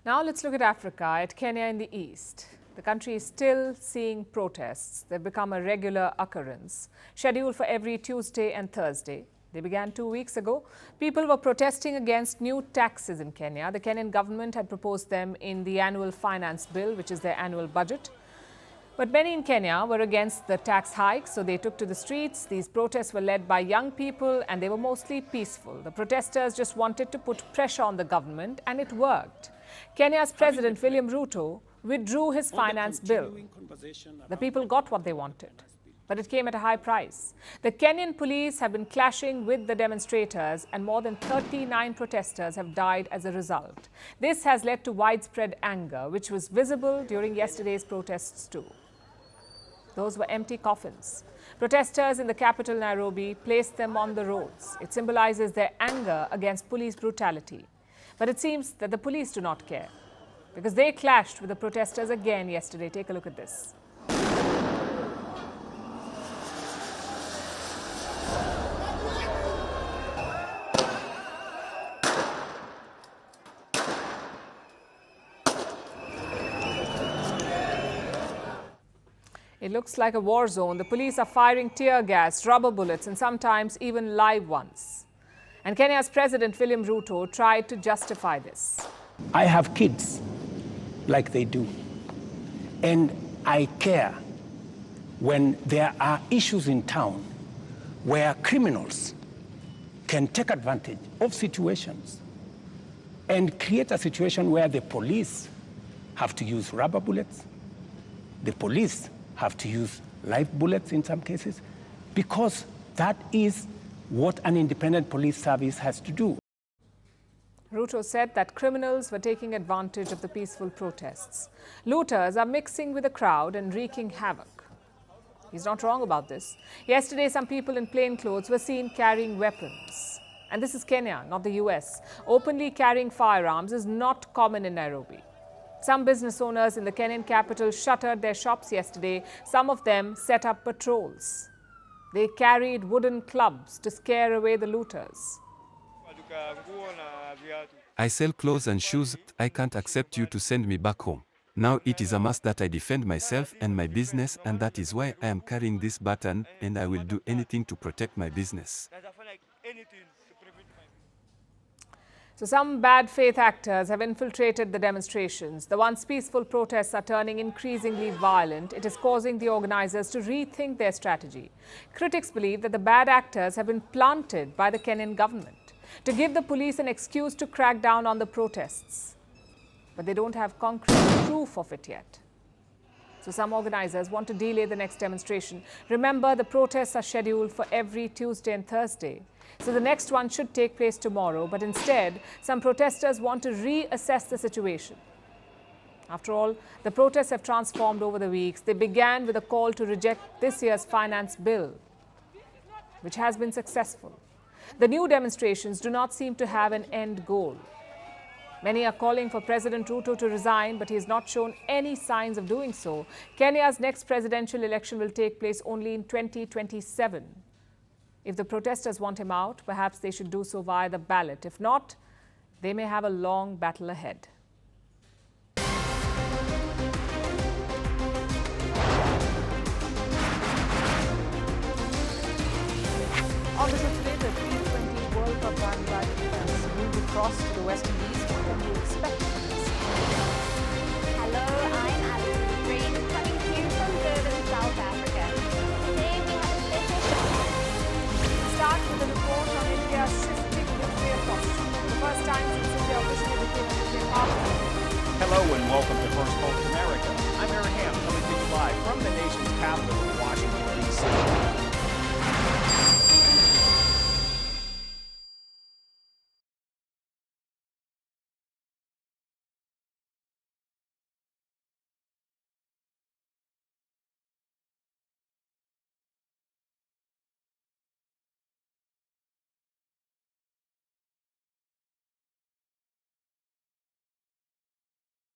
Now let's look at Africa, at Kenya in the east. The country is still seeing protests. They've become a regular occurrence, scheduled for every Tuesday and Thursday. They began 2 weeks ago. People were protesting against new taxes in Kenya. The Kenyan government had proposed them in the annual finance bill, which is their annual budget. But many in Kenya were against the tax hike, so they took to the streets. These protests were led by young people and they were mostly peaceful. The protesters just wanted to put pressure on the government, and it worked. Kenya's President William Ruto withdrew his finance bill. The people got what they wanted, but it came at a high price. The Kenyan police have been clashing with the demonstrators, and more than 39 protesters have died as a result. This has led to widespread anger, which was visible during yesterday's protests too. Those were empty coffins. Protesters in the capital, Nairobi, placed them on the roads. It symbolizes their anger against police brutality. But it seems that the police do not care, because they clashed with the protesters again yesterday. Take a look at this. It looks like a war zone. The police are firing tear gas, rubber bullets, and sometimes even live ones. And Kenya's President William Ruto tried to justify this. I have kids like they do, and I care when there are issues in town where criminals can take advantage of situations and create a situation where the police have to use rubber bullets, the police have to use live bullets in some cases, because that is what an independent police service has to do. Ruto said that criminals were taking advantage of the peaceful protests. Looters are mixing with the crowd and wreaking havoc. He's not wrong about this. Yesterday, some people in plain clothes were seen carrying weapons. And this is Kenya, not the US. Openly carrying firearms is not common in Nairobi. Some business owners in the Kenyan capital shuttered their shops yesterday. Some of them set up patrols. They carried wooden clubs to scare away the looters. I sell clothes and shoes. I can't accept you to send me back home. Now it is a must that I defend myself and my business, and that is why I am carrying this baton, and I will do anything to protect my business. So some bad faith actors have infiltrated the demonstrations. The once peaceful protests are turning increasingly violent. It is causing the organizers to rethink their strategy. Critics believe that the bad actors have been planted by the Kenyan government to give the police an excuse to crack down on the protests. But they don't have concrete proof of it yet. So some organizers want to delay the next demonstration. Remember, the protests are scheduled for every Tuesday and Thursday. So the next one should take place tomorrow, but instead, some protesters want to reassess the situation. After all, the protests have transformed over the weeks. They began with a call to reject this year's finance bill, which has been successful. The new demonstrations do not seem to have an end goal. Many are calling for President Ruto to resign, but he has not shown any signs of doing so. Kenya's next presidential election will take place only in 2027. If the protesters want him out, perhaps they should do so via the ballot. If not, they may have a long battle ahead. On the show today, the T20 World Cup bandwagon has moved across to the West Indies. What can you expect from this? Hello, I'm Alison Green, coming to you from Durban, South Africa. Today we have a special show. Start with a report on India's shifting nuclear posture. The first time since India officially became a nuclear power. Hello and welcome to Firstpost America. I'm Eric Ham, coming to you live from the nation's capital.